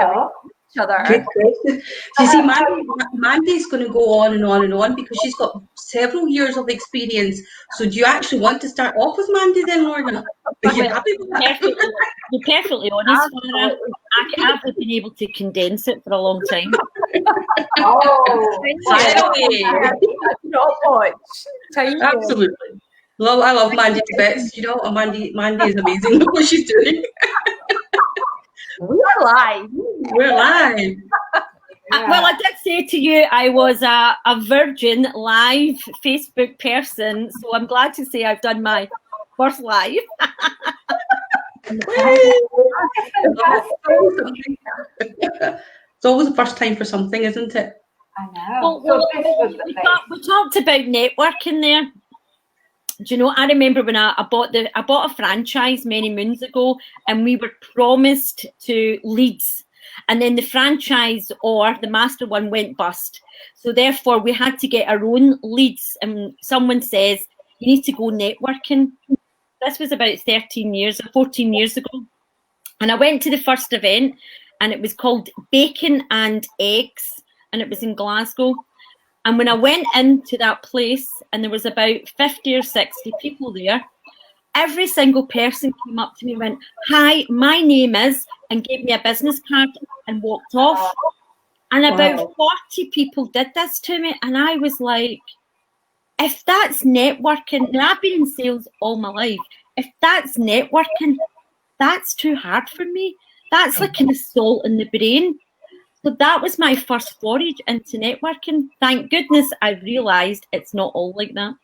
how each other. Good question. So you see, Mandi's going to go on and on and on because she's got several years of experience. So do you actually want to start off with Mandi then, Lorna? Are you happy with that? You're perfectly honest, Farah. I've been able to condense it for a long time. Oh, Finally. not much. Absolutely. Well, I love Mandi to bits. You know, Mandi is amazing. Look what she's doing. We're live. We're live. Well, I did say to you I was a virgin live Facebook person, so I'm glad to say I've done my first live. It's always the first time for something, isn't it? I know. We talked about networking there. Do you know, I remember when I bought a franchise many moons ago, and we were promised to leads, and then the franchise or the master one went bust. So therefore we had to get our own leads, and someone says you need to go networking. This was about 14 years ago. And I went to the first event, and it was called Bacon and Eggs, and it was in Glasgow. And when I went into that place, and there was about 50 or 60 people there, every single person came up to me and went, "Hi, my name is," and gave me a business card and walked off. And about 40 people did this to me. And I was like, if that's networking, now I've been in sales all my life. If that's networking, that's too hard for me. That's like an assault in the brain. So that was my first forage into networking. Thank goodness I realised it's not all like that.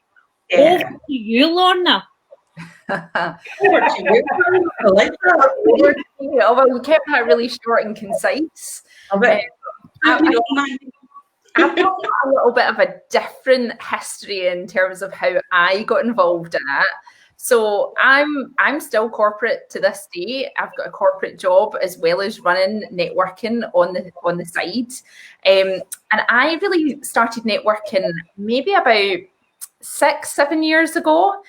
Yeah. Over to you, Lorna. Over to you. I like that. Although you kept that really short and concise. I've got a little bit of a different history in terms of how I got involved in it. So I'm still corporate to this day. I've got a corporate job as well as running networking on the side. And I really started networking maybe about 6-7 years ago,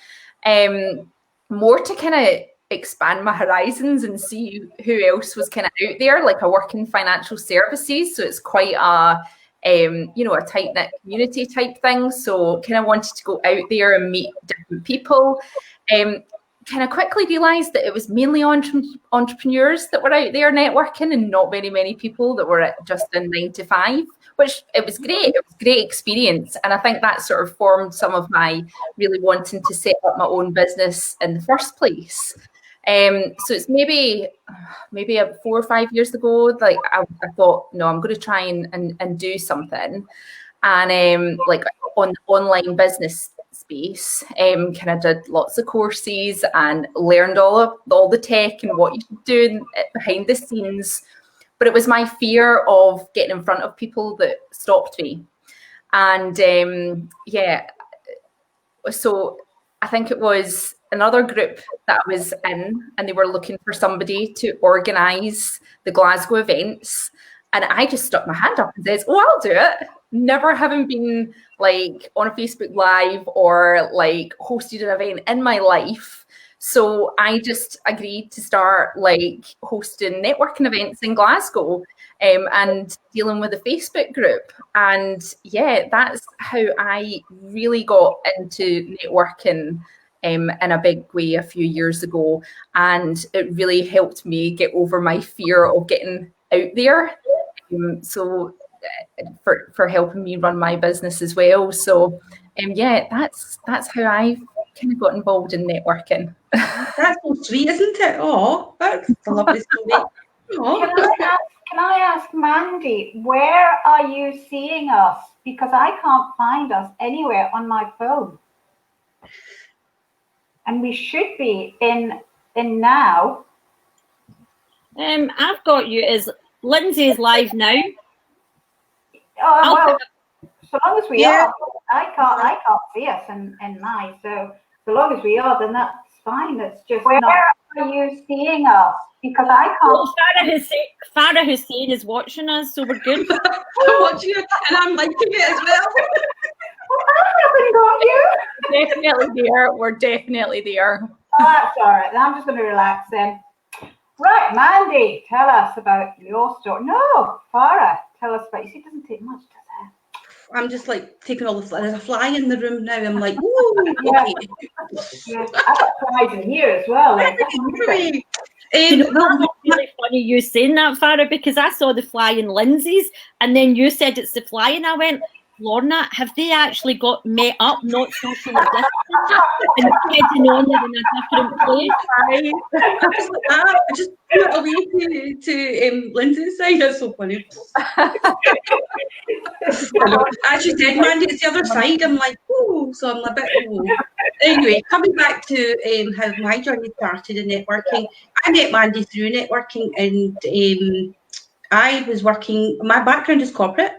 more to kind of expand my horizons and see who else was kind of out there. Like, I work in financial services, so it's quite a a tight-knit community type thing. So kind of wanted to go out there and meet different people. Kind of quickly realised that it was mainly entrepreneurs that were out there networking, and not very many people that were just in 9 to 5, which it was great. It was a great experience. And I think that sort of formed some of my really wanting to set up my own business in the first place. So it's maybe 4 or 5 years ago, like I thought, no, I'm going to try and do something. And like on online business space, kind of did lots of courses and learned all the tech and what you should do behind the scenes. But it was my fear of getting in front of people that stopped me. And so I think it was another group that I was in, and they were looking for somebody to organise the Glasgow events. And I just stuck my hand up and says, "Oh, I'll do it." Never having been like on a Facebook Live or like hosted an event in my life. So I just agreed to start like hosting networking events in Glasgow and dealing with a Facebook group. And yeah, that's how I really got into networking in a big way a few years ago. And it really helped me get over my fear of getting out there. So for helping me run my business as well. So that's how I kind of got involved in networking. That's so sweet, isn't it? Oh, that's a lovely story. Can I ask Mandi, where are you seeing us? Because I can't find us anywhere on my phone. And we should be in now. I've got you as Lindsay is live now. Oh, well, so long as we are, I can't see us in my. So long as we are, then that's fine. It's just where are you seeing us? Because I can't. Well, Farah Hussain is watching us, so we're good. I'm watching it, and I'm liking it as well. Definitely there. We're definitely there. Oh, that's all right. I'm just going to relax then. Right, Mandi, tell us about your story. No, Farah, tell us about. You see, it doesn't take much, does it? I'm just like taking all the there's a fly in the room now. I'm like, woo, okay. Yeah, I've got flies in here as well. Like, Anyway, You know, that's really funny you saying that, Farah, because I saw the fly in Lindsay's, and then you said it's the fly, and I went, Lorna, have they actually got met up, not social distancing, and heading on in a different place? I just put it away to Lindsay's side. That's so funny. As you said, Mandi, it's the other side. I'm like, oh, so I'm a bit, oh. Anyway, coming back to how my journey started in networking, I met Mandi through networking, and I was working, my background is corporate,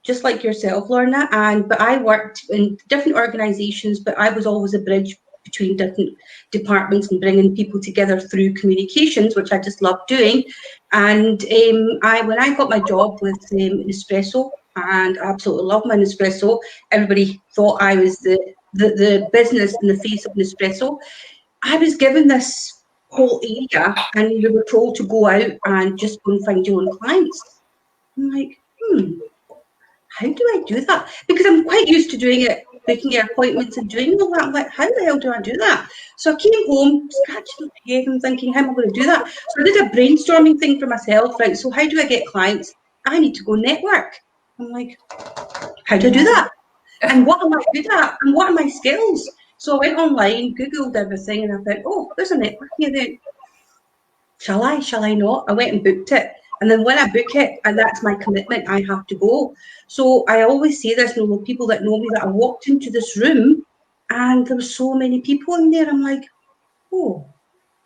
just like yourself, Lorna, but I worked in different organisations, but I was always a bridge between different departments and bringing people together through communications, which I just loved doing. And when I got my job with Nespresso, and I absolutely loved my Nespresso, everybody thought I was the business in the face of Nespresso. I was given this whole area, and we were told to go out and just go and find your own clients. I'm like, how do I do that? Because I'm quite used to doing it, booking your appointments and doing all that. I'm like, how the hell do I do that? So I came home, scratching my head and thinking, how am I going to do that? So I did a brainstorming thing for myself, right? So how do I get clients? I need to go network. I'm like, how do I do that? And what am I good at? And what are my skills? So I went online, Googled everything, and I thought, oh, there's a networking event. Shall I not? I went and booked it. And then when I book it, and that's my commitment, I have to go. So I always say this, and the people that know me, that I walked into this room and there were so many people in there. I'm like, oh,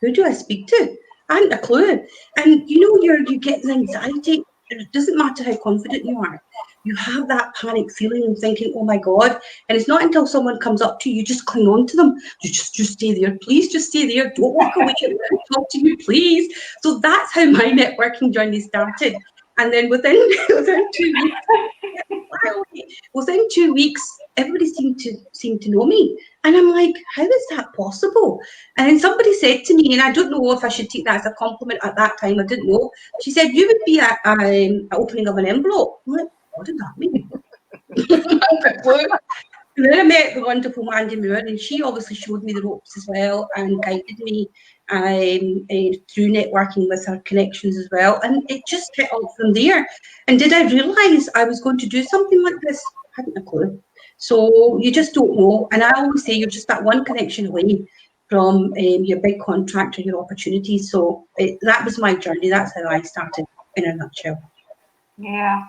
who do I speak to? I hadn't a clue. And you know, you get the anxiety. It doesn't matter how confident you are. You have that panic feeling and thinking, oh my God. And it's not until someone comes up to you, you just cling on to them. You just stay there. Please just stay there. Don't walk away. Talk to me, please. So that's how my networking journey started. And then within 2 weeks, everybody seemed to know me. And I'm like, how is that possible? And then somebody said to me, and I don't know if I should take that as a compliment at that time, I didn't know. She said, you would be at an opening of an envelope. I'm like, what did that mean? And then I met the wonderful Mandi Moore, and she obviously showed me the ropes as well and guided me through networking with her connections as well. And it just hit off from there. And did I realise I was going to do something like this? I hadn't a clue. So you just don't know. And I always say you're just that one connection away from your big contract or your opportunities. So that was my journey. That's how I started in a nutshell. Yeah.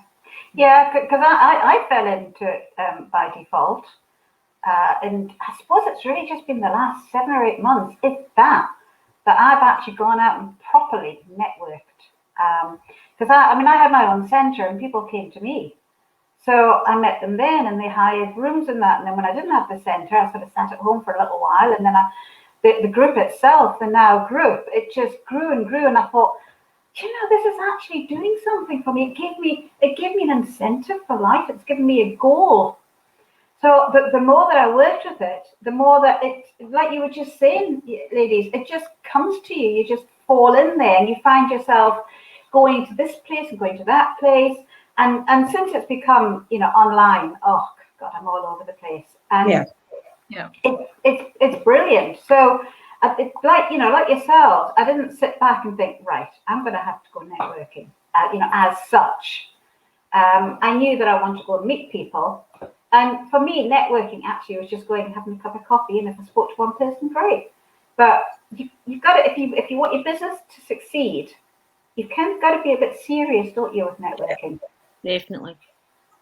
Yeah, because I fell into it by default. And I suppose it's really just been the last 7 or 8 months, if that I've actually gone out and properly networked. Because I had my own centre and people came to me. So I met them then and they hired rooms and that. And then when I didn't have the centre, I sort of sat at home for a little while. And then the group itself, the now group, it just grew and grew. And I thought, you know, this is actually doing something for me. It gave me an incentive for life. It's given me a goal. So the more that I worked with it, the more that it, like you were just saying, ladies, it just comes to you. You just fall in there and you find yourself going to this place and going to that place. And since it's become, you know, online, oh God, I'm all over the place. And yeah. It's brilliant. So it's like, you know, like yourselves, I didn't sit back and think, right, I'm going to have to go networking, you know, as such. I knew that I wanted to go and meet people. And for me, networking actually was just going and having a cup of coffee. And if I spoke to one person, great. But you've got to, if you want your business to succeed, you've kind of got to be a bit serious, don't you, with networking? Definitely.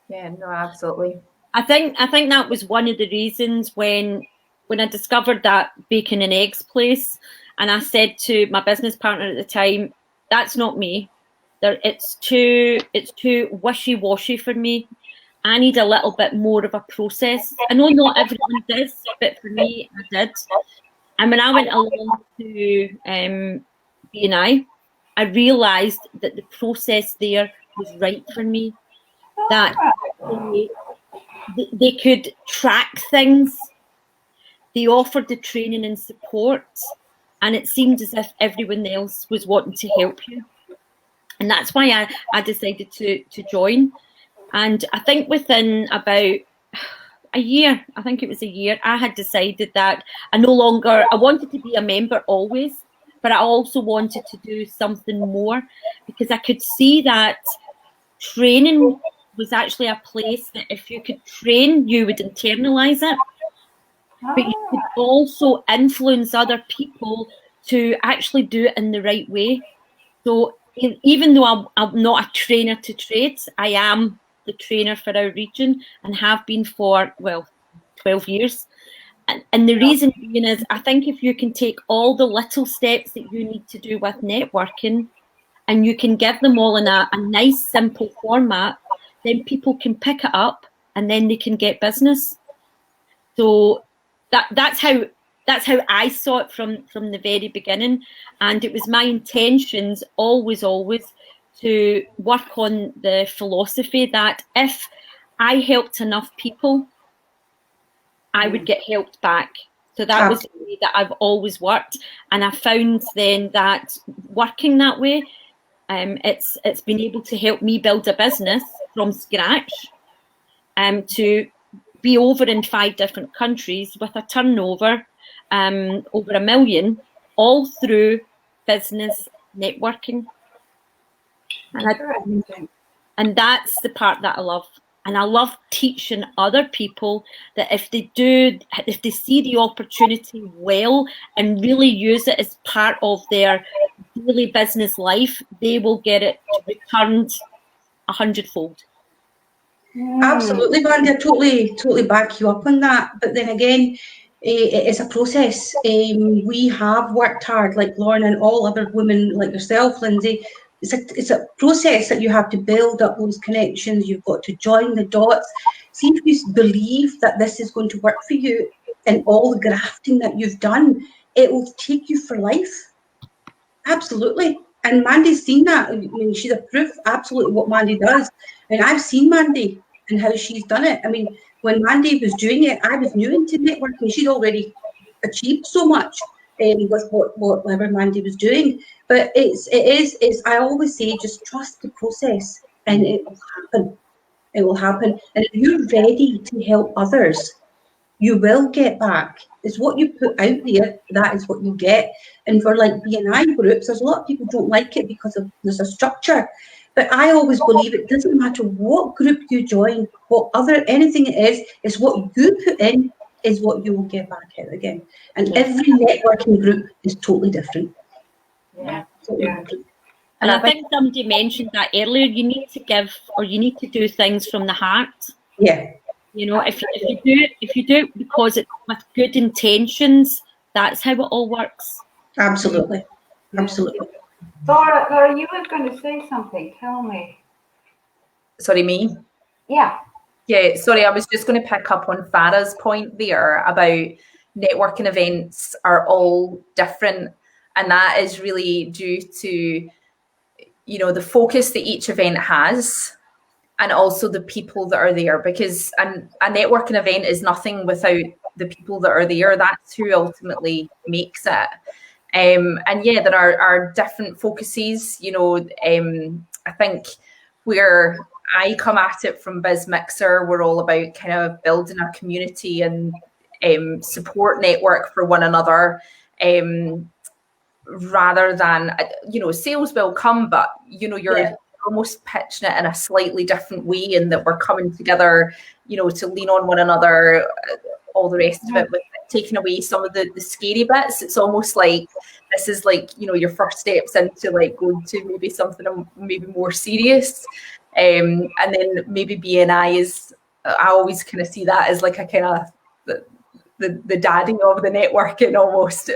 Yeah, no, absolutely. I think that was one of the reasons when I discovered that bacon and eggs place, and I said to my business partner at the time, that's not me. It's too wishy-washy for me. I need a little bit more of a process. I know not everyone does, but for me, I did. And when I went along to B&I realised that the process there was right for me. That they could track things. They offered the training and support. and it seemed as if everyone else was wanting to help you. And that's why I decided to join. And I think within about a year, I think it was a year, I had decided that I wanted to be a member always, but I also wanted to do something more, because I could see that training was actually a place that if you could train, you would internalize it, but you could also influence other people to actually do it in the right way. So even though I'm not a trainer to trades, I am the trainer for our region and have been for, 12 years. And the reason being is, I think if you can take all the little steps that you need to do with networking and you can give them all in a nice, simple format, then people can pick it up and then they can get business. So that's how I saw it from the very beginning. And it was my intentions always to work on the philosophy that if I helped enough people, I would get helped back. So that was the way that I've always worked. And I found then that working that way, it's been able to help me build a business from scratch, to be over in 5 different countries with a turnover over $1 million, all through business networking. And that's the part that I love. And I love teaching other people that if they see the opportunity well and really use it as part of their daily business life, they will get it returned 100-fold. Absolutely, Mandi. I totally back you up on that. But then again, it is a process. We have worked hard, like Lorna and all other women like yourself, Lindsay. It's a process that you have to build up those connections. You've got to join the dots. See if you believe that this is going to work for you, and all the grafting that you've done, it will take you for life. Absolutely. And Mandi's seen that. I mean, she's a proof, absolutely, what Mandi does. And I've seen Mandi and how she's done it. I mean, when Mandi was doing it, I was new into networking. She'd already achieved so much with whatever Mandi was doing. But it is. I always say, just trust the process, and it will happen. It will happen. And if you're ready to help others, you will get back. It's what you put out there, that is what you get. And for like BNI groups, there's a lot of people don't like it because there's a structure. But I always believe it doesn't matter what group you join, anything it is what you put in is what you will get back out again. And every networking group is totally different. Yeah. Totally different. And I think somebody mentioned that earlier, you need to give, or you need to do things from the heart. Yeah. You know, if you do it because it's with good intentions, that's how it all works. Absolutely. Absolutely. Laura, you were going to say something. Tell me. Sorry, me? Yeah. Yeah, sorry, I was just going to pick up on Farah's point there about networking events are all different. And that is really due to, you know, the focus that each event has, and also the people that are there, because a networking event is nothing without the people that are there. That's who ultimately makes it. And yeah, there are different focuses, you know. I think where I come at it from Biz Mixer, we're all about kind of building a community and support network for one another, rather than, you know, sales will come, but, you know, you're almost pitching it in a slightly different way, in that we're coming together, you know, to lean on one another, all the rest of it, with taking away some of the scary bits. It's almost like this is like, you know, your first steps into like going to maybe something maybe more serious. And then maybe BNI is, I always kind of see that as like a kind of the daddy of the networking almost.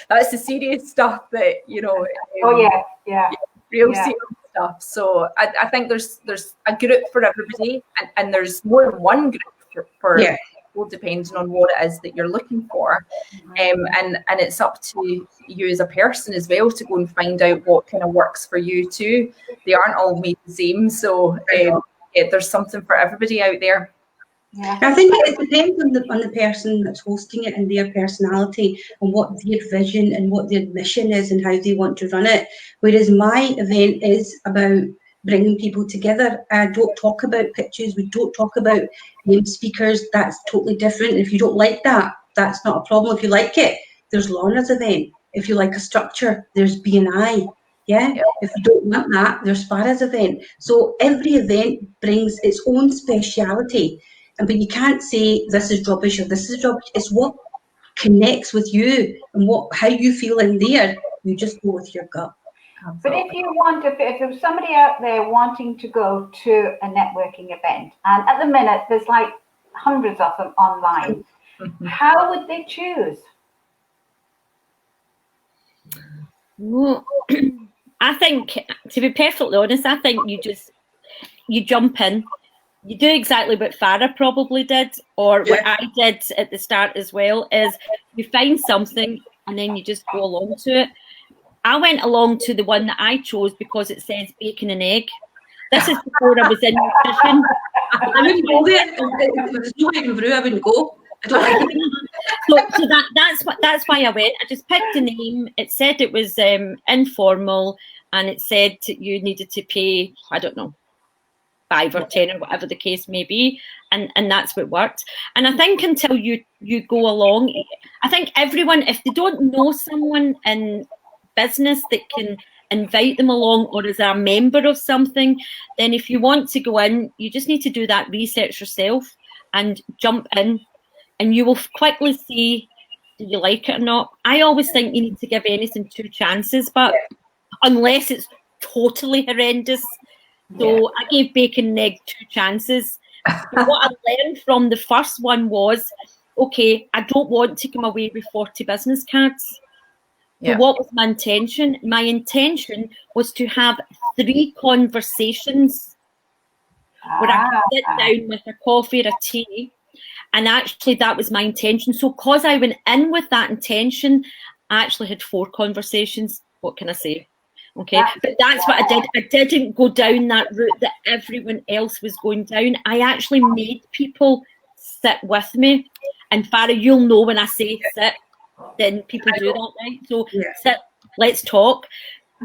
That's the serious stuff that, you know. Real serious stuff. So I think there's a group for everybody, and there's more than one group for people, depending on what it is that you're looking for. And it's up to you as a person as well to go and find out what kind of works for you too. They aren't all made the same. So there's something for everybody out there. Yeah. I think it depends on the person that's hosting it and their personality and what their vision and what their mission is and how they want to run it. Whereas my event is about bringing people together. I don't talk about pitches. We don't talk about speakers. That's totally different. If you don't like that, that's not a problem. If you like it, there's Lorna's event. If you like a structure, there's B&I. Yeah. If you don't want that, there's Farah's event. So every event brings its own speciality. But you can't say this is rubbish or this is rubbish. It's what connects with you and how you feel in there. You just go with your gut. But if you want, if there's somebody out there wanting to go to a networking event, and at the minute there's like hundreds of them online, how would they choose? Well, I think, to be perfectly honest, I think you jump in. You do exactly what Farah probably did, or what I did at the start as well, is you find something and then you just go along to it. I went along to the one that I chose because it says bacon and egg. This is before I was in nutrition. I wouldn't go there. If there's no way through, I wouldn't go. I don't like it. So that's why I went. I just picked a name. It said it was informal, and it said you needed to pay, I don't know, 5 or 10 or whatever the case may be, and that's what worked. And I think until you go along, I think everyone, if they don't know someone in business that can invite them along or is a member of something, then if you want to go in, you just need to do that research yourself and jump in, and you will quickly see, do you like it or not? I always think you need to give anything 2 chances, but unless it's totally horrendous. So I gave bacon and egg 2 chances. So what I learned from the first one was, okay, I don't want to come away with 40 business cards. So what was my intention? My intention was to have 3 conversations where I could sit down with a coffee or a tea. And actually that was my intention. So because I went in with that intention, I actually had 4 conversations. What can I say? Okay, but that's what I did. I didn't go down that route that everyone else was going down. I actually made people sit with me. And Farah, you'll know when I say sit, then people do that, right? So sit, let's talk,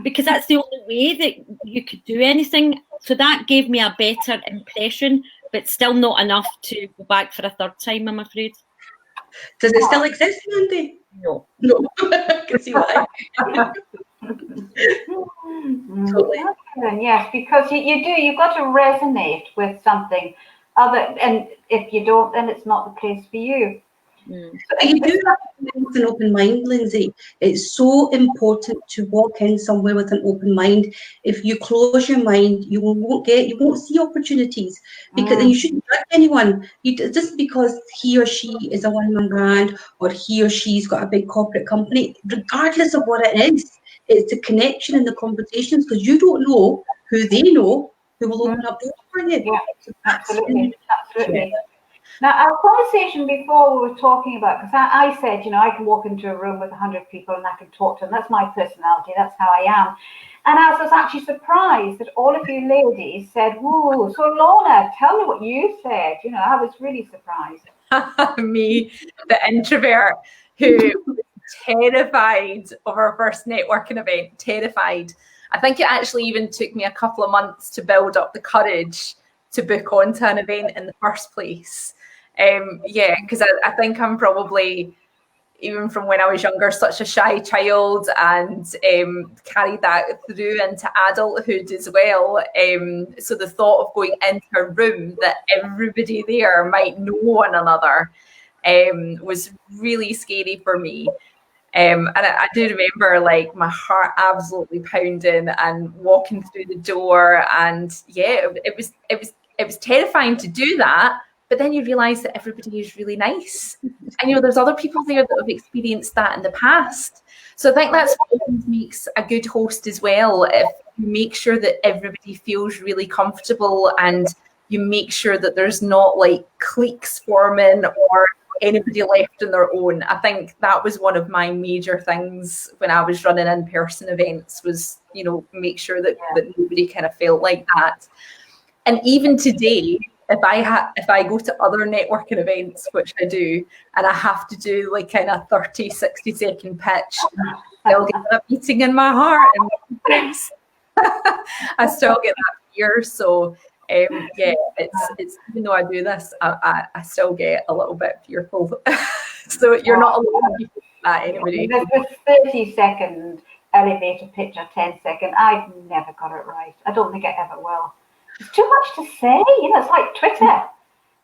because that's the only way that you could do anything. So that gave me a better impression, but still not enough to go back for a 3rd time, I'm afraid. Does it still exist, Mandy? No. I can see why. Totally. Yes, because you've got to resonate with something other, and if you don't, then it's not the place for you. You do have to have an open mind, Lindsay. It's so important to walk in somewhere with an open mind. If you close your mind, you won't see opportunities, because and you shouldn't judge anyone. Just because he or she is a one-man brand or he or she's got a big corporate company, regardless of what it is, it's the connection and the conversations, because you don't know who they know who will open up doors for you. Yeah, absolutely. Now, our conversation before, we were talking about, because I said, I can walk into a room with 100 people and I can talk to them. That's my personality. That's how I am. And I was actually surprised that all of you ladies said, "Whoa, so Lorna, tell me what you said." I was really surprised. Me, the introvert who was terrified of our first networking event, terrified. I think it actually even took me a couple of months to build up the courage to book onto an event in the first place. Because I think I'm probably, even from when I was younger, such a shy child, and carried that through into adulthood as well. So the thought of going into a room that everybody there might know one another was really scary for me. And I do remember my heart absolutely pounding and walking through the door, and it was terrifying to do that. But then you realise that everybody is really nice, and there's other people there that have experienced that in the past. So I think that's what makes a good host as well. If you make sure that everybody feels really comfortable, and you make sure that there's not cliques forming or anybody left on their own. I think that was one of my major things when I was running in-person events, was make sure that nobody kind of felt like that. And even today, if I go to other networking events, which I do, and I have to do like kind of 30, 60-second pitch, I'll get that beating in my heart. And I still get that fear. So yeah, it's even though I do this, I still get a little bit fearful. So you're not alone with that, anybody. This 30-second elevator pitch or 10-second, I've never got it right. I don't think I ever will. It's too much to say. You know, it's like Twitter.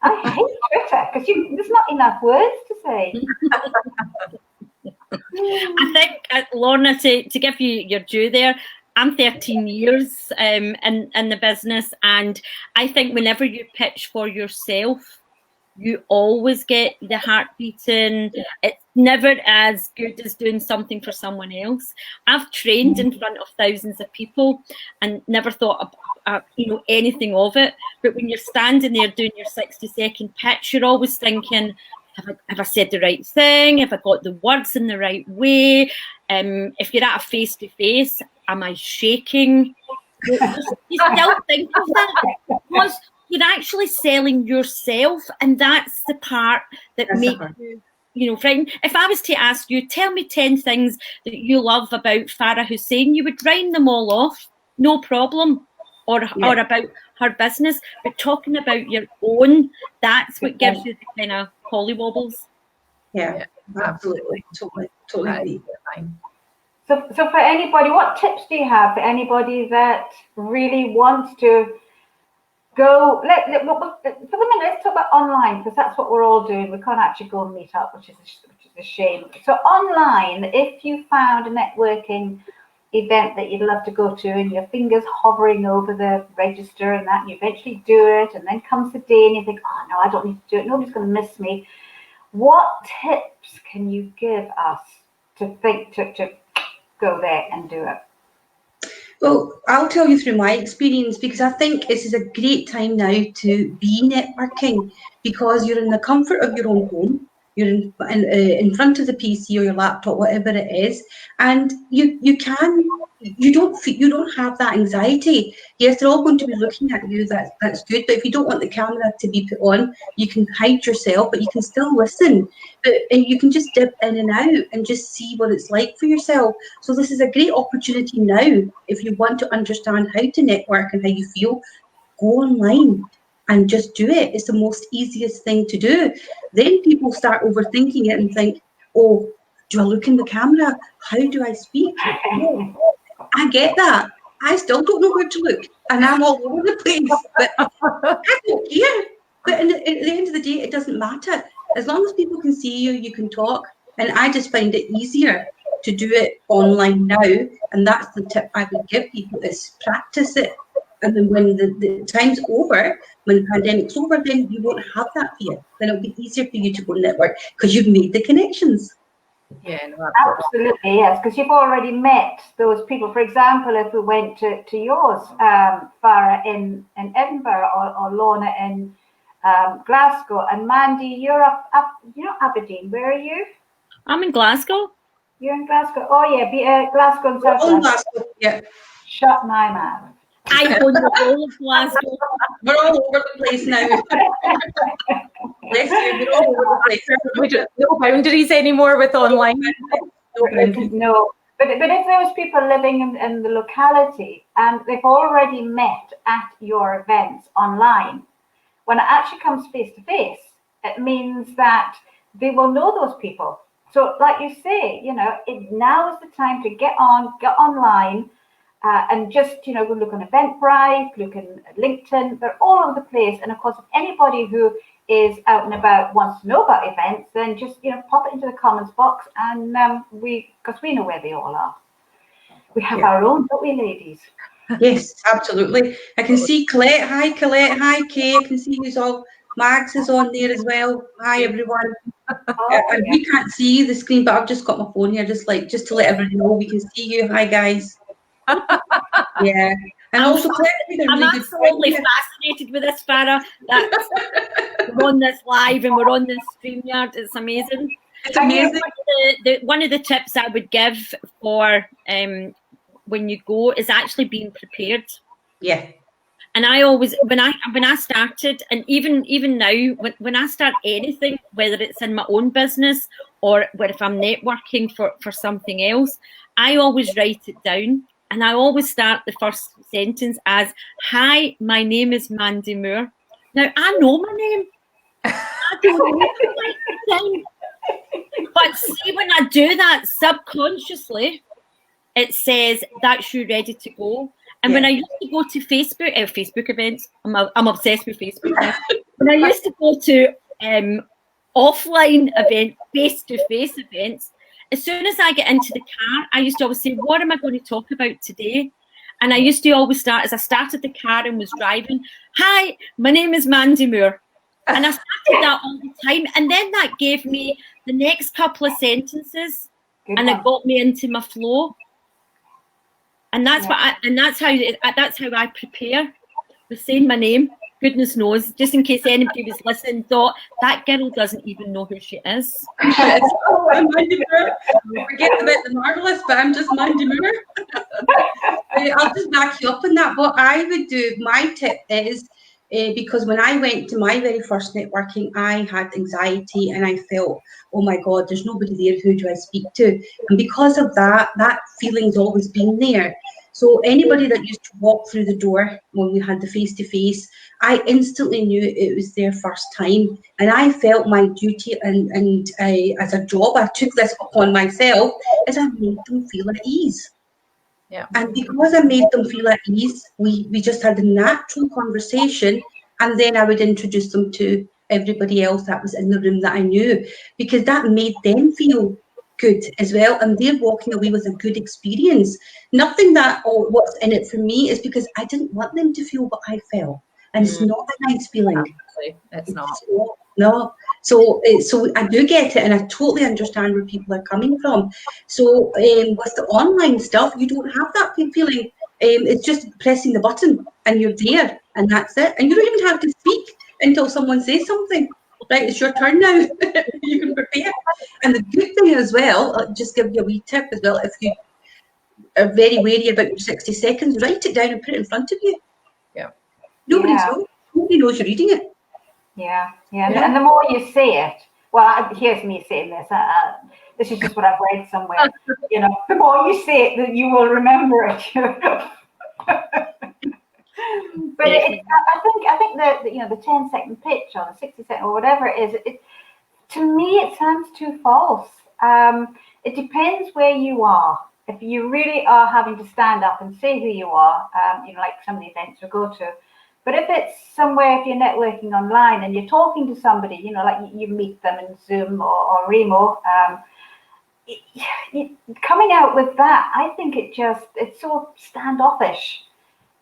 I hate Twitter because there's not enough words to say. I think, Lorna, to give you your due there, I'm 13 years in the business, and I think whenever you pitch for yourself, you always get the heart beating. It's never as good as doing something for someone else. I've trained in front of thousands of people and never thought of anything of it. But when you're standing there doing your 60-second pitch, you're always thinking, have I said the right thing? Have I got the words in the right way? If you're at a face-to-face, am I shaking? You still think of that because you're actually selling yourself, and that's the part that makes you frightened. If I was to ask you, tell me 10 things that you love about Farah Hussain, you would round them all off, no problem, or about her business. But talking about your own, that's what gives you the kind of collywobbles. Yeah, absolutely, totally. So for anybody, what tips do you have for anybody that really wants to go? For the minute, let's talk about online, because that's what we're all doing. We can't actually go and meet up, which is a shame. So online, if you found a networking event that you'd love to go to, and your fingers hovering over the register and that, and you eventually do it, and then comes the day and you think, oh no, I don't need to do it, nobody's going to miss me. What tips can you give us to go there and do it? Well, I'll tell you through my experience, because I think this is a great time now to be networking, because you're in the comfort of your own home. You're in front of the PC or your laptop, whatever it is, and you don't have that anxiety. Yes, they're all going to be looking at you. That's good. But if you don't want the camera to be put on, you can hide yourself, but you can still listen. But you can just dip in and out and just see what it's like for yourself. So this is a great opportunity now. If you want to understand how to network and how you feel, go online and just do it. It's the most easiest thing to do. Then people start overthinking it and think, oh, do I look in the camera? How do I speak? I get that. I still don't know where to look, and I'm all over the place, but I don't care. But at the end of the day, it doesn't matter. As long as people can see you, you can talk. And I just find it easier to do it online now. And that's the tip I would give people, is practice it. And then when the time's over, when the pandemic's over, then you won't have that fear. Then it'll be easier for you to go network because you've made the connections. Yeah, no, absolutely, yes, because you've already met those people. For example, if we went to yours, Farah in Edinburgh, or Lorna in Glasgow, and Mandi, you're up Aberdeen. Where are you? I'm in Glasgow. You're in Glasgow. Oh yeah, Glasgow and South Glasgow. Yeah. Shut my mouth. I own the whole of Glasgow. We're all over the place now. Bless you, we're all over the place. We don't no boundaries anymore with online. No. But if there's people living in the locality and they've already met at your events online, when it actually comes face to face, it means that they will know those people. So like you say, now is the time to get online, and just, go look on Eventbrite, look in LinkedIn. They're all over the place. And of course, if anybody who is out and about wants to know about events, then just, pop it into the comments box, and because we know where they all are. We have our own, don't we, ladies? Yes, absolutely. I can see Colette. Hi, Colette. Hi, Kay. I can see who's all. Max is on there as well. Hi, everyone. And we can't see the screen, but I've just got my phone here, just to let everyone know we can see you. Hi, guys. Yeah. And also, I'm absolutely fascinated with this, Farah. We're on this live and we're on this StreamYard. It's amazing. It's amazing. One of the tips I would give for when you go is actually being prepared. Yeah. And I always, when I started, and even now, when I start anything, whether it's in my own business or if I'm networking for something else, I always write it down. And I always start the first sentence as, "Hi, my name is Mandi Moore." Now, I know my name. I don't need to write it down. But see, when I do that subconsciously, it says that's you ready to go. And when I used to go to Facebook events, I'm obsessed with Facebook now. When I used to go to offline events, face-to-face events, as soon as I get into the car, I used to always say, what am I going to talk about today? And I used to always start, as I started the car and was driving, "Hi, my name is Mandi Moore." And I started that all the time. And then that gave me the next couple of sentences and it got me into my flow. And that's that's how I prepare with saying my name. Goodness knows, just in case anybody was listening, thought that girl doesn't even know who she is. I'm Mandi Moore. Forget about the marvelous, but I'm just Mandi Moore. I'll just back you up on that. What I would do, my tip is, because when I went to my very first networking, I had anxiety and I felt, oh my God, there's nobody there. Who do I speak to? And because of that, that feeling's always been there. So anybody that used to walk through the door when we had the face-to-face, I instantly knew it was their first time. And I felt my duty and as a job, I took this upon myself, as I made them feel at ease. Yeah. And because I made them feel at ease, we just had a natural conversation, and then I would introduce them to everybody else that was in the room that I knew, because that made them feel good as well, and they're walking away with a good experience. Nothing that, oh, what's in it for me, is because I didn't want them to feel what I felt, and it's not a nice feeling. It's not. No. So I do get it, and I totally understand where people are coming from. So with the online stuff, you don't have that feeling. It's just pressing the button and you're there, and that's it. And you don't even have to speak until someone says something. Right, it's your turn now. You can prepare. And the good thing as well, I'll just give you a wee tip as well, if you are very wary about your 60 seconds, write it down and put it in front of you. Yeah. Nobody knows you're reading it. Yeah. And the more you say it, well, here's me saying this. This is just what I've read somewhere. You know, the more you say it, that you will remember it. But I think that the 10-second pitch or the 60-second or whatever it is, to me it sounds too false. It depends where you are. If you really are having to stand up and say who you are, like some of the events we go to. But if it's somewhere, if you're networking online and you're talking to somebody, like you meet them in Zoom or Remo, coming out with that, I think it's so standoffish.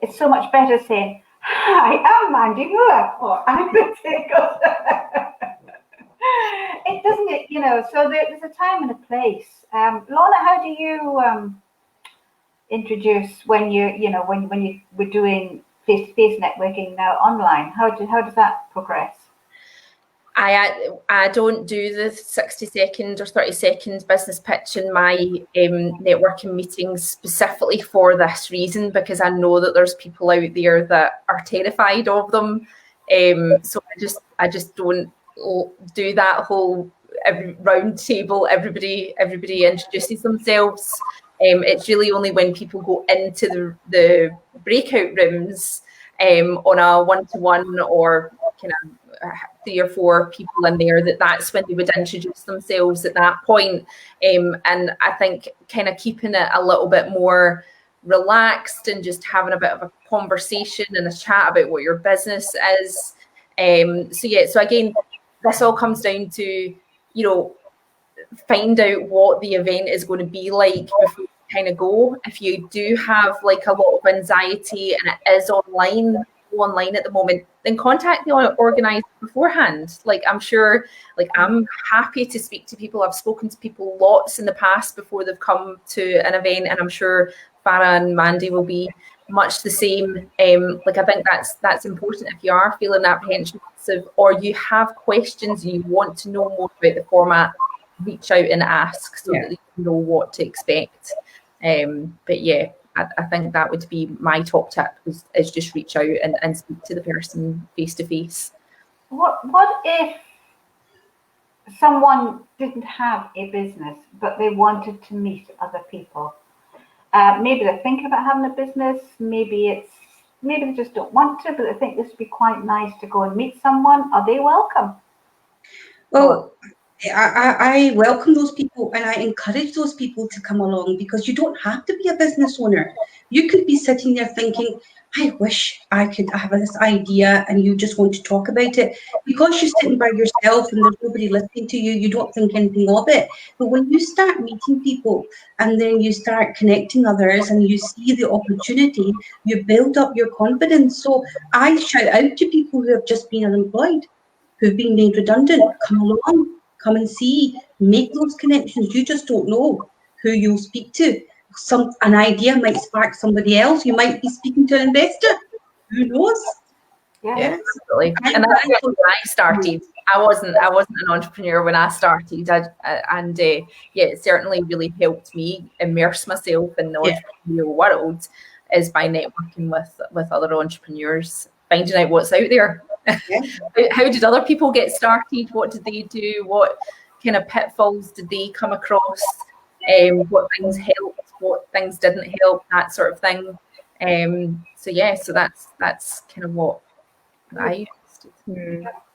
It's so much better saying, "Hi, I'm Mandi Moore," or "I'm the tickle." It doesn't, so there's a time and a place. Lorna, how do you introduce when when you were doing face-to-face networking now online? How does that progress? I don't do the 60 seconds or 30 seconds business pitch in my networking meetings specifically for this reason, because I know that there's people out there that are terrified of them. So I just don't do that whole round table, everybody introduces themselves. It's really only when people go into the breakout rooms on a one-to-one or kind of 3 or 4 people in there, that's when they would introduce themselves at that point. And I think kind of keeping it a little bit more relaxed and just having a bit of a conversation and a chat about what your business is. So again, this all comes down to, find out what the event is going to be like before you kind of go. If you do have like a lot of anxiety and it is online at the moment, then contact the organizer beforehand. Like, I'm sure, like, I'm happy to speak to people. I've spoken to people lots in the past before they've come to an event, and I'm sure Farah and Mandi will be much the same. Like, I think that's important. If you are feeling apprehensive or you have questions, you want to know more about the format, reach out and ask so that you know what to expect. But yeah, I think that would be my top tip, is just reach out and speak to the person face to face. What if someone didn't have a business, but they wanted to meet other people? Maybe they're thinking about having a business. Maybe they just don't want to, but they think this would be quite nice to go and meet someone. Are they welcome? Well, I welcome those people, and I encourage those people to come along, because you don't have to be a business owner. You could be sitting there thinking, I wish I could have this idea, and you just want to talk about it. Because you're sitting by yourself and there's nobody listening to you, you don't think anything of it. But when you start meeting people and then you start connecting others and you see the opportunity, you build up your confidence. So I shout out to people who have just been unemployed, who've been made redundant. Come along, come and see, make those connections. You just don't know who you'll speak to. An idea might spark somebody else. You might be speaking to an investor. Who knows? Yeah, absolutely. And that's when I started. I wasn't an entrepreneur when I started, and it certainly really helped me immerse myself in the entrepreneurial world, is by networking with other entrepreneurs, finding out what's out there. How did other people get started? What did they do? What kind of pitfalls did they come across? What things helped? What things didn't help? That sort of thing. So that's kind of what I used.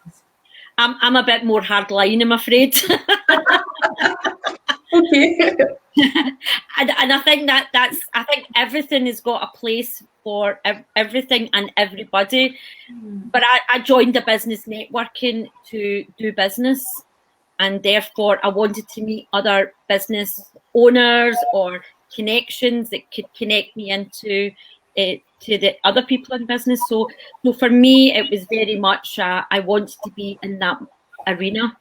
I'm a bit more hardline, I'm afraid. Okay. and I think I think everything has got a place for everything and everybody. But I joined the business networking to do business, and therefore I wanted to meet other business owners or connections that could connect me into to the other people in business. So for me, it was very much I wanted to be in that arena.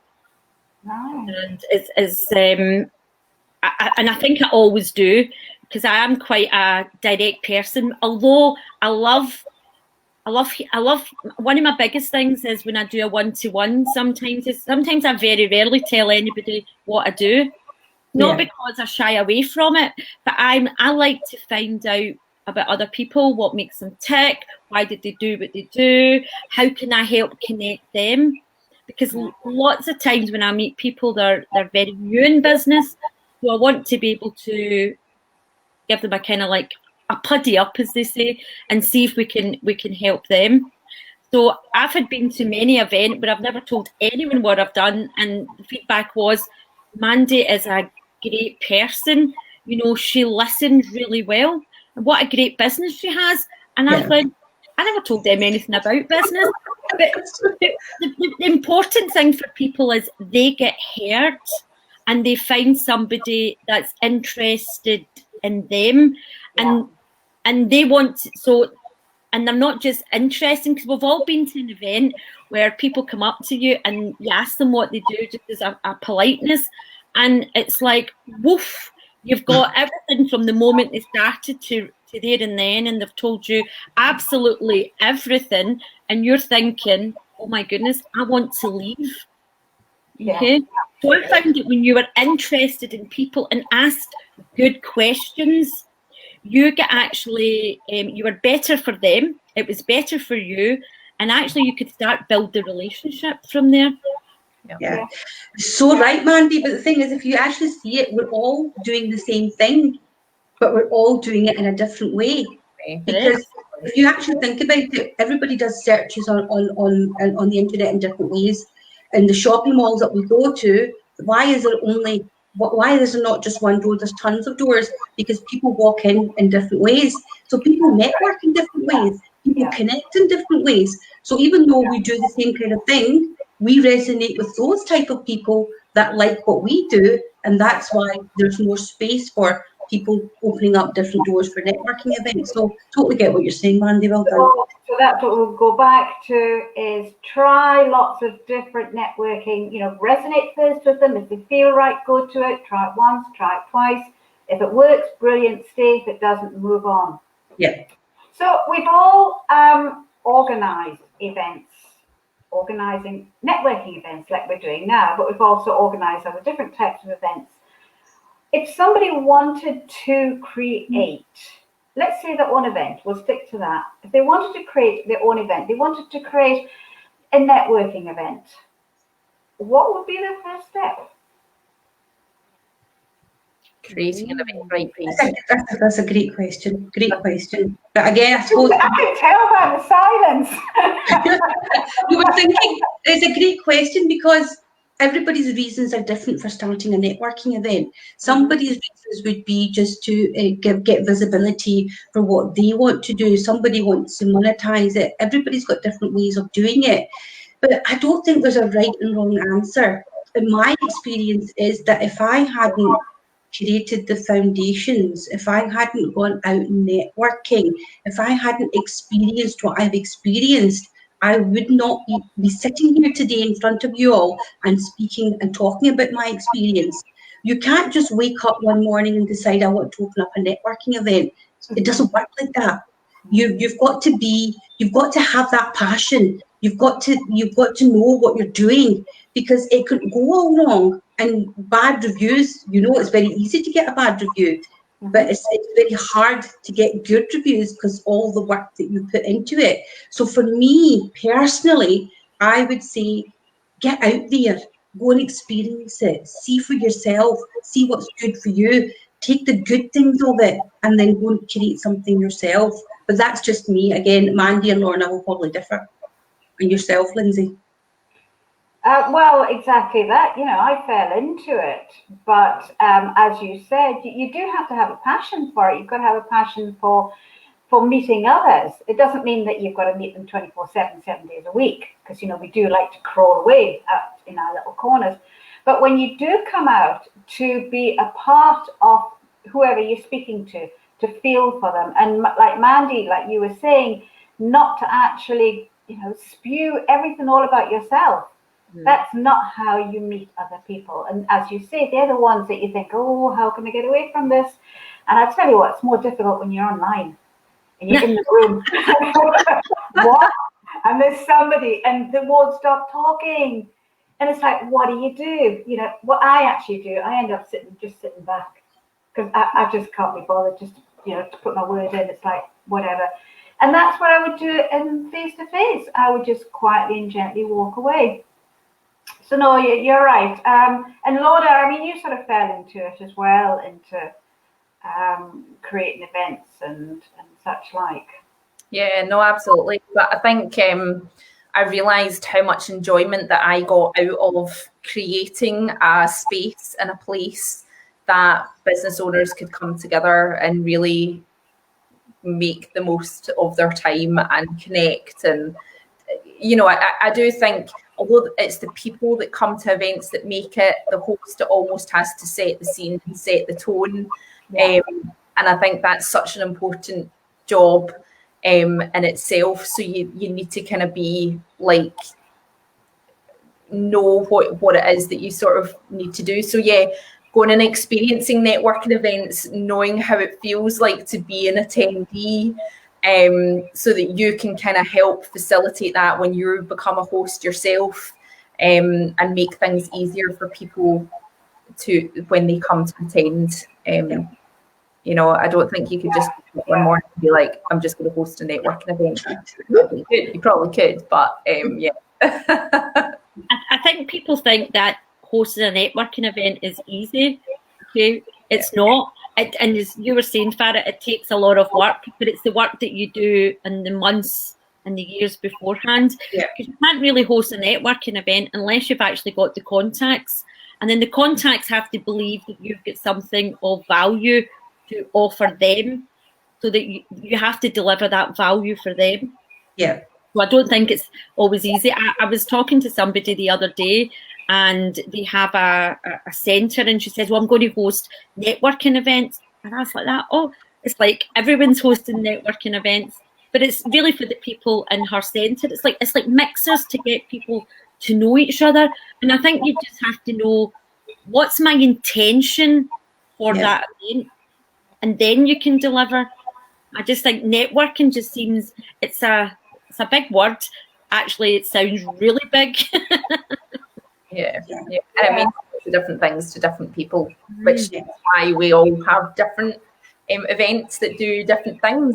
Nice. And and I think I always do, because I am quite a direct person. Although I love. One of my biggest things is when I do a one-to-one. Sometimes I very rarely tell anybody what I do, not because I shy away from it, but I like to find out about other people, what makes them tick, why did they do what they do, how can I help connect them? Because lots of times when I meet people, they're very new in business, so I want to be able to give them a kind of like a puddy up, as they say, and see if we can help them. So I've been to many events, but I've never told anyone what I've done, and the feedback was, Mandi is a great person. You know, she listens really well. And what a great business she has. And I thought, I never told them anything about business. But the important thing for people is they get heard and they find somebody that's interested in them, and they want and they're not just interested, because we've all been to an event where people come up to you and you ask them what they do just as a politeness, and it's like, woof, you've got everything from the moment they started to there and then, and they've told you absolutely everything, and you're thinking, oh my goodness, I want to leave. Okay. So I found that when you were interested in people and asked good questions, you get actually, you were better for them, it was better for you, and actually you could start build the relationship from there. Yeah. So right, Mandi, but the thing is, if you actually see it, we're all doing the same thing, but we're all doing it in a different way. Because if you actually think about it, everybody does searches on the internet in different ways. In the shopping malls that we go to, why is there not just one door? There's tons of doors, because people walk in different ways. So people network in different ways. People connect in different ways. So even though we do the same kind of thing, we resonate with those type of people that like what we do, and that's why there's more space for people opening up different doors for networking events. So totally get what you're saying, Mandi. Well done. So that's what we'll go back to, is try lots of different networking. You know, resonate first with them. If they feel right, go to it. Try it once, try it twice. If it works, brilliant. Stay. If it doesn't, move on. Yeah. So we've all organised events, organising networking events like we're doing now, but we've also organised other different types of events. If somebody wanted to create let's say their own event, we'll stick to that. If they wanted to create their own event, they wanted to create a networking event, what would be their first step? Creating an Eventbrite page. That's a great question. Great question. But again, I suppose I can tell by the silence. we were thinking it's a great question because everybody's reasons are different for starting a networking event. Somebody's reasons would be just to get visibility for what they want to do. Somebody wants to monetize it. Everybody's got different ways of doing it. But I don't think there's a right and wrong answer. And my experience is that if I hadn't created the foundations, if I hadn't gone out networking, if I hadn't experienced what I've experienced, I would not be sitting here today in front of you all and speaking and talking about my experience. You can't just wake up one morning and decide I want to open up a networking event. It doesn't work like that. You've got to have that passion. You've got to know what you're doing, because it could go all wrong. And bad reviews, it's very easy to get a bad review, but it's very hard to get good reviews because all the work that you put into it. So for me personally, I would say get out there, go and experience it, see for yourself, see what's good for you, take the good things of it, and then go and create something yourself. But that's just me. Again, Mandi and Lorna will probably differ. And yourself, Lindsay? Well, exactly that. I fell into it. But as you said, you do have to have a passion for it. You've got to have a passion for meeting others. It doesn't mean that you've got to meet them 24/7, 7 days a week, because, we do like to crawl away out in our little corners. But when you do come out to be a part of whoever you're speaking to feel for them, and like Mandi, like you were saying, not to actually, spew everything all about yourself. That's not how you meet other people. And as you say, they're the ones that you think, oh, how can I get away from this? And I tell you what, it's more difficult when you're online and you're in the room. What? And there's somebody and they won't stop talking. And it's like, what do? What I actually do, I end up sitting back, because I just can't be bothered just, to put my word in. It's like, whatever. And that's what I would do in face-to-face. I would just quietly and gently walk away. So no, you're right. And Lorna, you sort of fell into it as well, into creating events and such like. Yeah, no, absolutely. But I think I realised how much enjoyment that I got out of creating a space and a place that business owners could come together and really make the most of their time and connect. And, I do think, although it's the people that come to events that make it, the host almost has to set the scene and set the tone. Yeah. And I think that's such an important job in itself. So you need to kind of be like, know what it is that you sort of need to do. So yeah, going and experiencing networking events, knowing how it feels like to be an attendee, so that you can kind of help facilitate that when you become a host yourself, and make things easier for people when they come to attend. I don't think you could just one morning be like, I'm just going to host a networking event. You probably could, but yeah. I think people think that hosting a networking event is easy. Okay, it's not. And as you were saying, Farah, it takes a lot of work, but it's the work that you do in the months and the years beforehand. Yeah. Because you can't really host a networking event unless you've actually got the contacts. And then the contacts have to believe that you've got something of value to offer them, so that you have to deliver that value for them. Yeah. So I don't think it's always easy. I was talking to somebody the other day, and they have a centre, and she says, well, I'm going to host networking events. And I was like that. Oh, it's like everyone's hosting networking events, but it's really for the people in her centre. It's like mixers to get people to know each other. And I think you just have to know, what's my intention for that event, and then you can deliver. I just think networking just seems, it's a big word. Actually, it sounds really big. Yeah. And it means different things to different people, which is why we all have different events that do different things.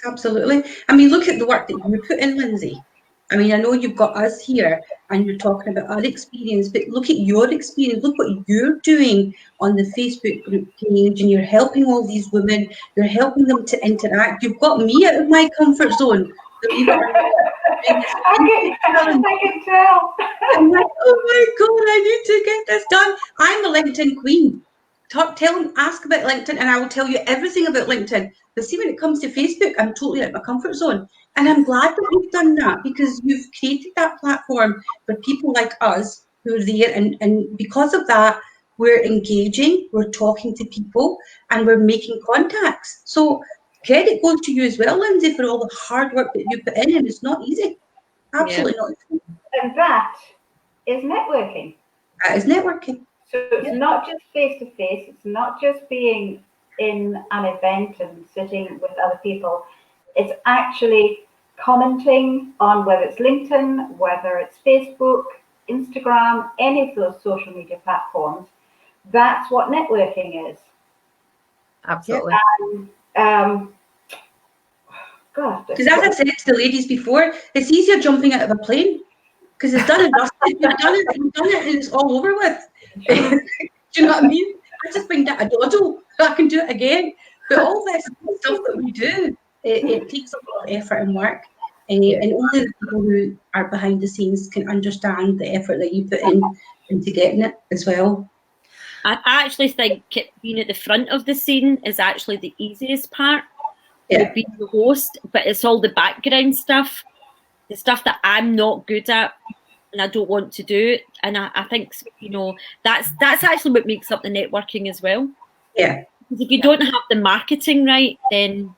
Absolutely. I mean, look at the work that you put in, Lindsay. I mean, I know you've got us here and you're talking about our experience, but look at your experience. Look what you're doing on the Facebook group page, and you're helping all these women. You're helping them to interact. You've got me out of my comfort zone. Believe it or not. I can tell. I'm like, oh my God, I need to get this done. I'm a LinkedIn queen. Ask about LinkedIn, and I will tell you everything about LinkedIn. But see, when it comes to Facebook, I'm totally out of my comfort zone. And I'm glad that you've done that, because you've created that platform for people like us who are there. And because of that, we're engaging, we're talking to people, and we're making contacts. So credit goes to you as well, Lindsay, for all the hard work that you put in. And it's not easy. Absolutely not easy. And that is networking. That is networking. So it's not just face-to-face. It's not just being in an event and sitting with other people. It's actually commenting on whether it's LinkedIn, whether it's Facebook, Instagram, any of those social media platforms. That's what networking is. Absolutely. God, because as I said to the ladies before, it's easier jumping out of a plane, because it's done and dusted. You've done it, and it's all over with. Do you know what I mean? I just bring that a doddle, I can do it again. But all this stuff that we do, it takes a lot of effort and work, and only the people who are behind the scenes can understand the effort that you put into getting it as well. I actually think being at the front of the scene is actually the easiest part. Yeah. Being the host, but it's all the background stuff, the stuff that I'm not good at and I don't want to do. And I think, that's actually what makes up the networking as well. Yeah. Because if you don't have the marketing right, then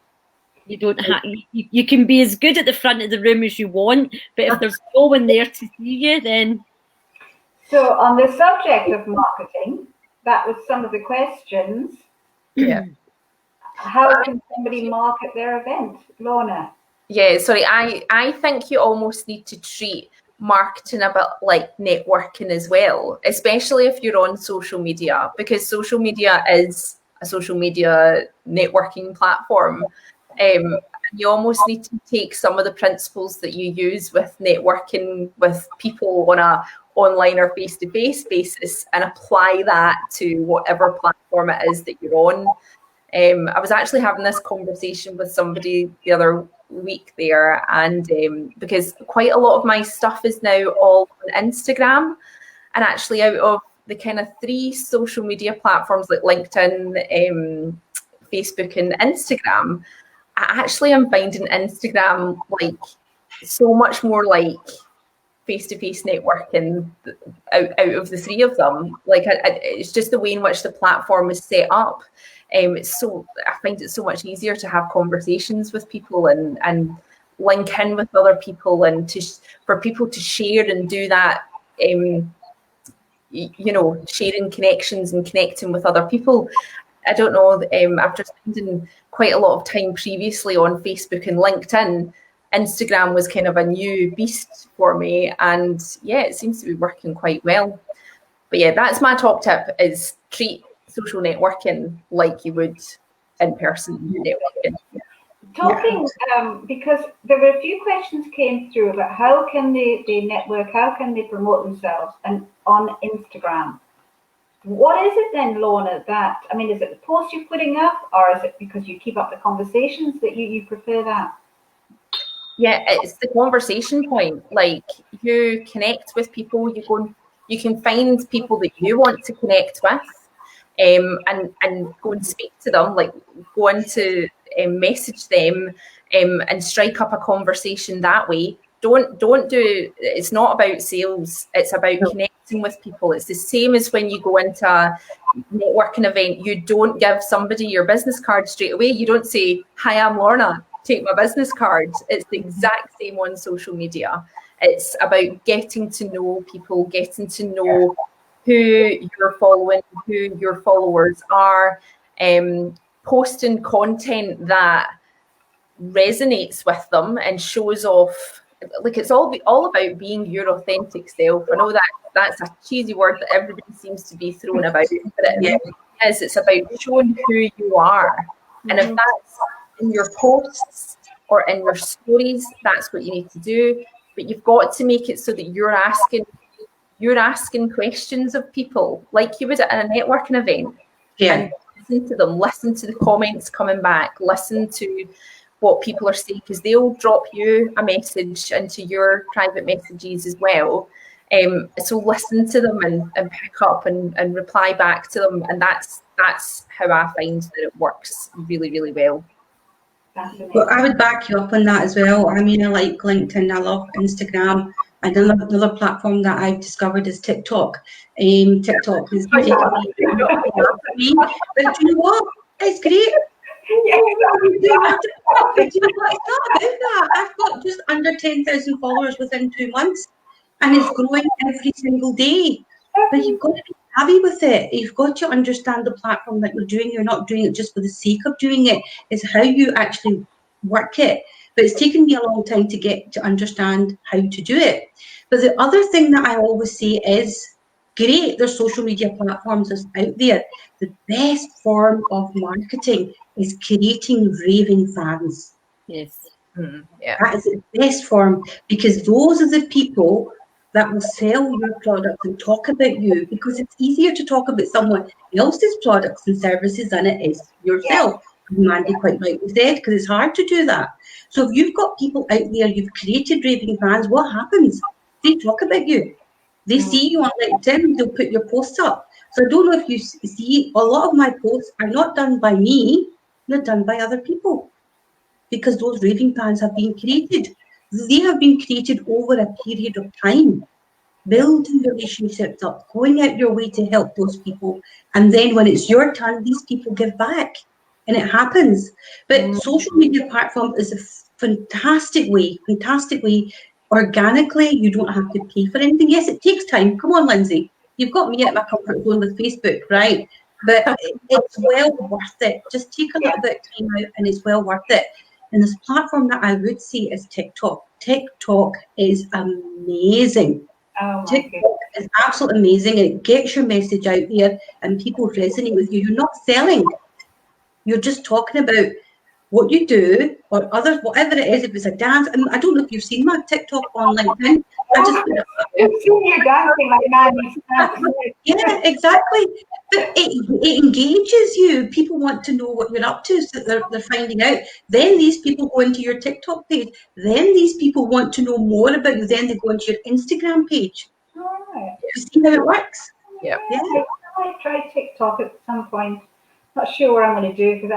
you don't have. You can be as good at the front of the room as you want, but if there's no one there to see you, then. So on the subject of marketing, that was some of the questions. Yeah. How can somebody market their event, Lorna? Yeah, sorry, I think you almost need to treat marketing a bit like networking as well, especially if you're on social media, because social media is a social media networking platform. You almost need to take some of the principles that you use with networking with people on a online or face-to-face basis and apply that to whatever platform it is that you're on. I was actually having this conversation with somebody the other week there, and because quite a lot of my stuff is now all on Instagram, and actually out of the kind of 3 social media platforms like LinkedIn, Facebook and Instagram, I actually am finding Instagram like so much more like face-to-face networking out of the 3 of them. Like it's just the way in which the platform is set up. I find it so much easier to have conversations with people and link in with other people, and for people to share and do that, sharing connections and connecting with other people. I don't know, after spending quite a lot of time previously on Facebook and LinkedIn, Instagram was kind of a new beast for me, and it seems to be working quite well. But that's my top tip, is treat social networking like you would in-person networking. Talking, because there were a few questions came through about how can they network, how can they promote themselves and on Instagram. What is it then, Lorna, is it the posts you're putting up, or is it because you keep up the conversations that you prefer that? Yeah, it's the conversation point. Like, you connect with people, you can find people that you want to connect with, and go and speak to them, like go on to message them, and strike up a conversation that way. Don't do, it's not about sales, it's about connecting with people. It's the same as when you go into a networking event, you don't give somebody your business card straight away. You don't say, "Hi, I'm Lorna, take my business card." It's the exact same on social media. It's about getting to know people, getting to know who you're following, who your followers are, posting content that resonates with them and shows off. Like, it's all about being your authentic self. I know that's a cheesy word that everybody seems to be throwing about, but it is. It's about showing who you are. And if that's in your posts or in your stories, that's what you need to do. But you've got to make it so that you're asking questions of people like you would at a networking event. Yeah. And listen to them, listen to the comments coming back, listen to what people are saying, because they'll drop you a message into your private messages as well. So listen to them and pick up and reply back to them. And that's how I find that it works really, really well. Well, I would back you up on that as well. I mean, I like LinkedIn, I love Instagram, and another platform that I've discovered is TikTok. TikTok is taking me, but you know what? It's great. But you know what? It's not about that. I've got just under 10,000 followers within 2 months, and it's growing every single day. But you've got to be savvy with it. You've got to understand the platform that you're doing. You're not doing it just for the sake of doing it. It's how you actually work it. But it's taken me a long time to get to understand how to do it. But the other thing that I always say is, great, there's social media platforms out there. The best form of marketing is creating raving fans. Yes. Yeah. That is the best form, because those are the people that will sell your products and talk about you, because it's easier to talk about someone else's products and services than it is yourself. Mandi quite rightly said, because it's hard to do that. So if you've got people out there, you've created raving fans, what happens? They talk about you. They see you on LinkedIn, they'll put your posts up. So I don't know if you see, a lot of my posts are not done by me, they're done by other people, because those raving fans have been created. They have been created over a period of time, building relationships up, going out your way to help those people. And then when it's your turn, these people give back, and it happens. But social media platform is a fantastic way. Organically, you don't have to pay for anything. Yes, it takes time. Come on, Lindsay. You've got me at my comfort zone with Facebook, right? But it's well worth it. Just take a little bit of time out, and it's well worth it. And this platform that I would say is TikTok. TikTok is amazing. TikTok is absolutely amazing, and it gets your message out there, and people resonate with you. You're not selling. You're just talking about what you do, or others, whatever it is. If it's a dance, and I don't know if you've seen my TikTok on LinkedIn. I've seen you dancing like Mandy. Yeah, exactly. But it engages you. People want to know what you're up to, so they're finding out. Then these people go into your TikTok page. Then these people want to know more about you. Then they go into your Instagram page. Right. You see how it works? Yeah. I might try TikTok at some point. Not sure what I'm going to do, because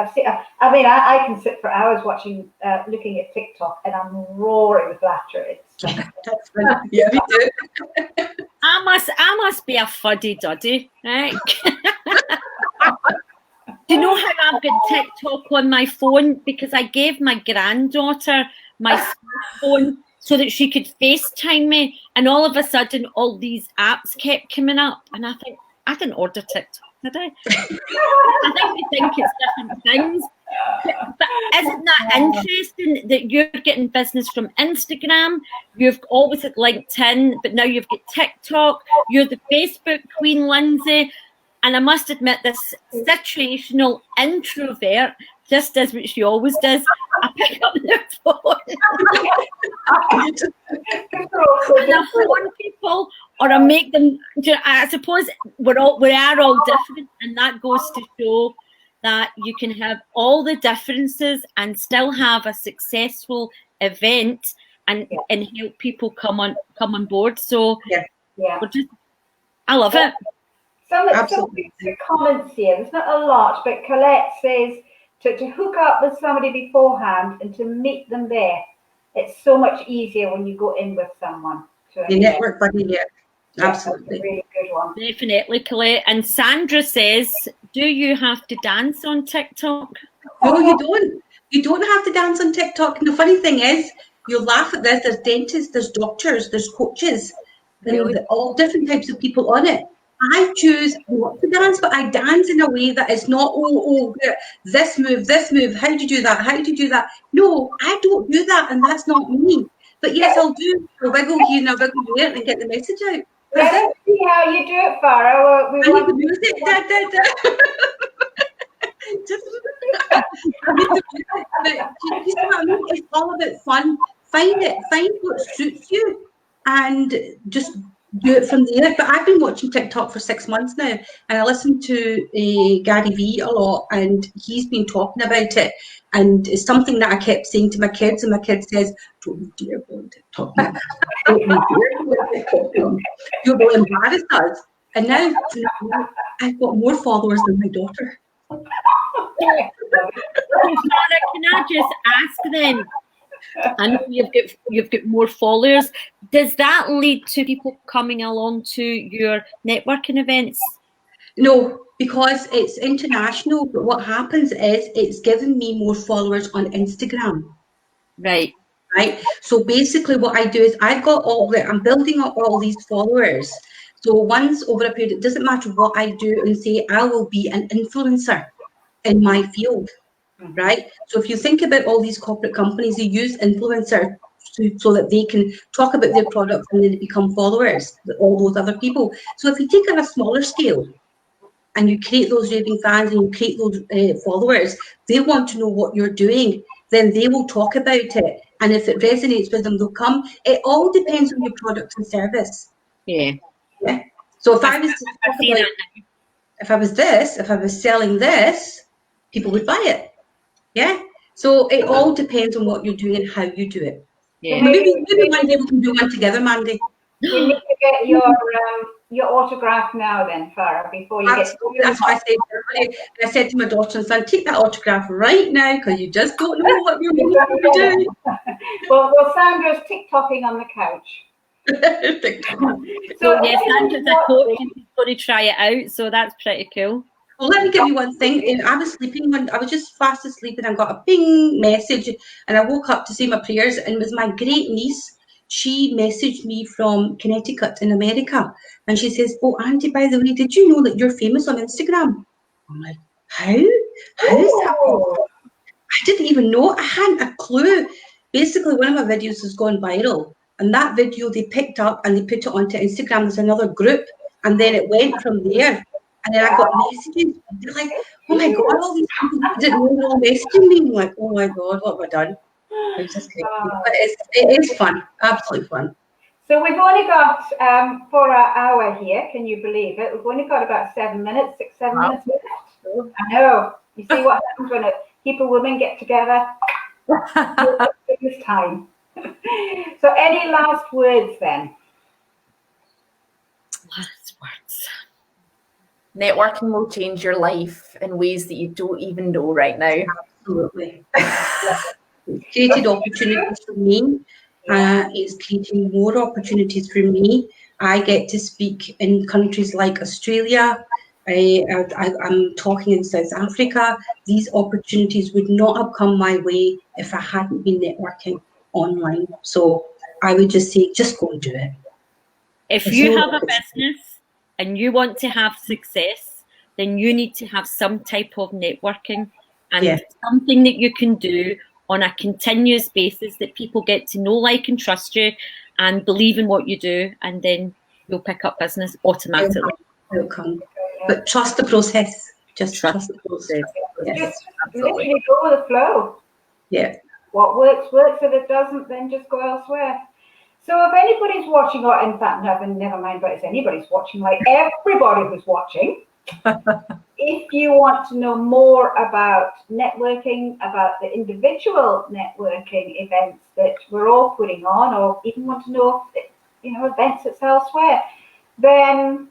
I can sit for hours watching, looking at TikTok, and I'm roaring with laughter. That's right. Yeah, me too. I must be a fuddy-duddy, right? Do you know how I've got TikTok on my phone? Because I gave my granddaughter my smartphone so that she could FaceTime me, and all of a sudden all these apps kept coming up, and I think, I didn't order TikTok, did I? I think we think it's different things. But isn't that interesting that you're getting business from Instagram? You've always had LinkedIn, but now you've got TikTok. You're the Facebook queen, Lindsay. And I must admit, this situational introvert just does what she always does. I pick up the phone and I phone people, or I make them. I suppose we are all different, and that goes to show that you can have all the differences and still have a successful event and help people come on board. So I love it. Some comments here. There's not a lot, but Colette says to hook up with somebody beforehand and to meet them there. It's so much easier when you go in with someone. The network buddy, yeah. Absolutely. That's a really good one. Definitely, Colette. And Sandra says, do you have to dance on TikTok? No, you don't. You don't have to dance on TikTok. And the funny thing is, you'll laugh at this, there's dentists, there's doctors, there's coaches, all different types of people on it. I choose not to dance, but I dance in a way that is not, this move, how do you do that, how do you do that? No, I don't do that, and that's not me. But yes, I'll do a wiggle here and a wiggle there and get the message out. Let's see how you do it, Farah. We want the music. It's all about fun. Find what suits you, and just do it from there. But I've been watching TikTok for 6 months now, and I listen to Gary Vee a lot, and he's been talking about it. And it's something that I kept saying to my kids, and my kid says, "Don't you dare go on TikTok, Mum. Don't you dare go on TikTok, Mum. You will embarrass us." And now, I've got more followers than my daughter. Farah, can I just ask then? I know you've got more followers. Does that lead to people coming along to your networking events? No, because it's international. But what happens is it's given me more followers on Instagram. Right. Right. So basically, what I do is I'm building up all these followers. So once over a period, it doesn't matter what I do, and say I will be an influencer in my field. Right. So if you think about all these corporate companies, they use influencers so that they can talk about their products and then they become followers, all those other people. So if you take it on a smaller scale and you create those raving fans and you create those followers, they want to know what you're doing. Then they will talk about it. And if it resonates with them, they'll come. It all depends on your product and service. Yeah. Yeah. So if I was to talk about, if I was selling this, people would buy it. Yeah. So it all depends on what you're doing and how you do it. Yeah. Maybe one day we can do one together, Mandi. You need to get your autograph now then, Farah, before you Absolutely. That's what I said. I said to my daughter and son, take that autograph right now because you just don't know what you're going to be doing. Well, Sandra's TikToking on the couch. So yes, Sandra's a coach and she's going to try it out. So that's pretty cool. Well, let me give you one thing. I was sleeping I was just fast asleep and I got a ping message and I woke up to say my prayers, and it was my great niece. She messaged me from Connecticut in America, and she says, "Oh, Auntie, by the way, did you know that you're famous on Instagram?" I'm like, how is that? I didn't even know. I hadn't a clue. Basically, one of my videos has gone viral, and that video they picked up and they put it onto Instagram. There's another group, and then it went from there. And then I got messages. They're like, "Oh my God, all these people didn't know they're all messaging me." I'm like, "Oh my God, what have I done?" It's just crazy. But it is fun, absolutely fun. So we've only got for our hour here. Can you believe it? We've only got about 7 minutes, 6-7 minutes left. I know. You see what happens when women get together? This time. So any last words then? Last words. Networking will change your life in ways that you don't even know right now. Absolutely. It's created opportunities for me. It's creating more opportunities for me. I get to speak in countries like Australia. I'm talking in South Africa. These opportunities would not have come my way if I hadn't been networking online. So I would just say, just go and do it. If you have a business and you want to have success, then you need to have some type of networking and something that you can do on a continuous basis that people get to know, like, and trust you and believe in what you do, and then you'll pick up business automatically. It'll come. But trust the process. Just trust the process. Just literally go with the flow. Yeah. What works. If it doesn't, then just go elsewhere. So if anybody's watching, or in fact, never mind, but if anybody's watching, like everybody who's watching, if you want to know more about networking, about the individual networking events that we're all putting on, or even want to know, events that's elsewhere, then,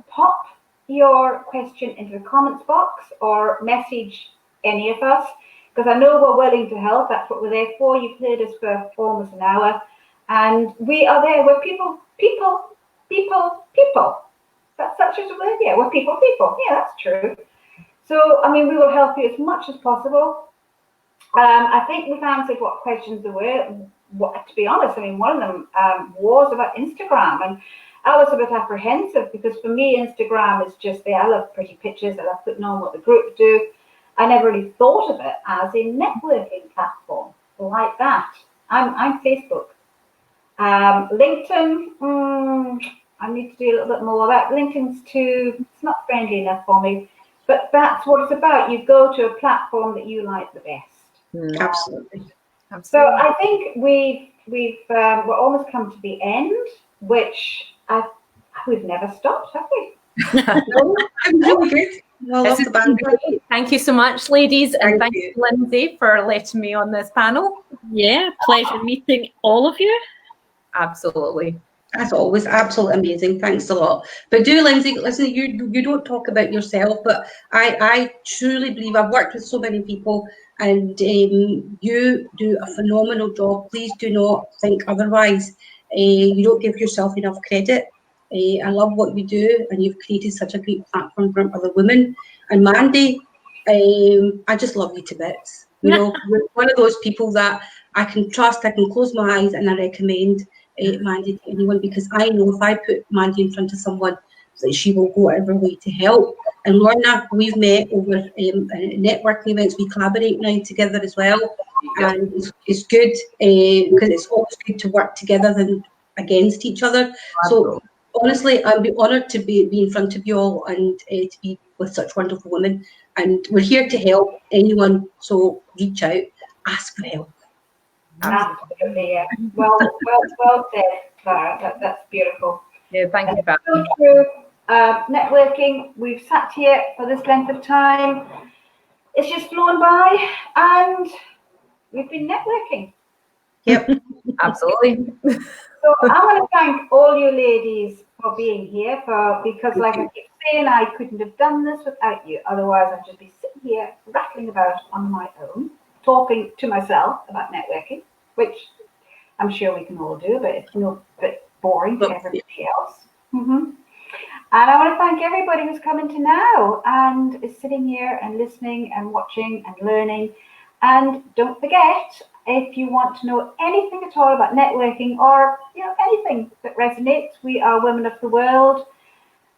pop your question into the comments box or message any of us, because I know we're willing to help. That's what we're there for. You've heard us for almost an hour, and we are there. We're people. That's such a word. Yeah, we're people. Yeah, that's true. So, we will help you as much as possible. I think we've answered what questions there were. To be honest, one of them was about Instagram, and I was a bit apprehensive because for me, Instagram is just I love pretty pictures. I love putting on what the group do. I never really thought of it as a networking platform like that. I'm Facebook. LinkedIn, I need to do a little bit more of that. LinkedIn's it's not friendly enough for me. But that's what it's about. You go to a platform that you like the best. Absolutely. So I think we're almost come to the end, which we've never stopped, have we? No, I'm really good. Well, This has been great. Thank you so much, ladies, and thank you, Lindsay, for letting me on this panel. Yeah, pleasure meeting all of you. Absolutely. As always, absolutely amazing. Thanks a lot. But do, Lindsay, listen, you don't talk about yourself, but I truly believe I've worked with so many people, and you do a phenomenal job. Please do not think otherwise. You don't give yourself enough credit. I love what you do, and you've created such a great platform for other women. And Mandi, I just love you to bits. You know, you're one of those people that I can trust. I can close my eyes and I recommend Mandi to anyone, because I know if I put Mandi in front of someone, that she will go out of her way to help. And Lorna, we've met over networking events. We collaborate now together as well, and it's good because it's always good to work together than against each other. So honestly, I'd be honoured to be in front of you all and to be with such wonderful women. And we're here to help anyone. So reach out, ask for help. Absolutely, yeah. Well said, Farah. That's beautiful. Yeah, thank you, Farah. So true. Networking, we've sat here for this length of time. It's just flown by, and we've been networking. Yep, absolutely. So I want to thank all you ladies for being here, because like I keep saying, I couldn't have done this without you. Otherwise, I'd just be sitting here rattling about on my own, talking to myself about networking, which I'm sure we can all do, but it's a bit boring to everybody else. And I want to thank everybody who's coming to now and is sitting here and listening and watching and learning. And don't forget, if you want to know anything at all about networking, or anything that resonates, we are Women of the World.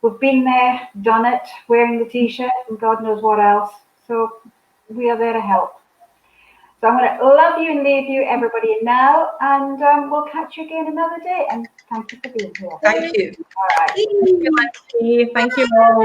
We've been there, done it, wearing the t-shirt and God knows what else. So we are there to help. So I'm going to love you and leave you, everybody, now, and we'll catch you again another day. And thank you for being here. Thank you. All right. Thank you, Lindsay. Thank you all.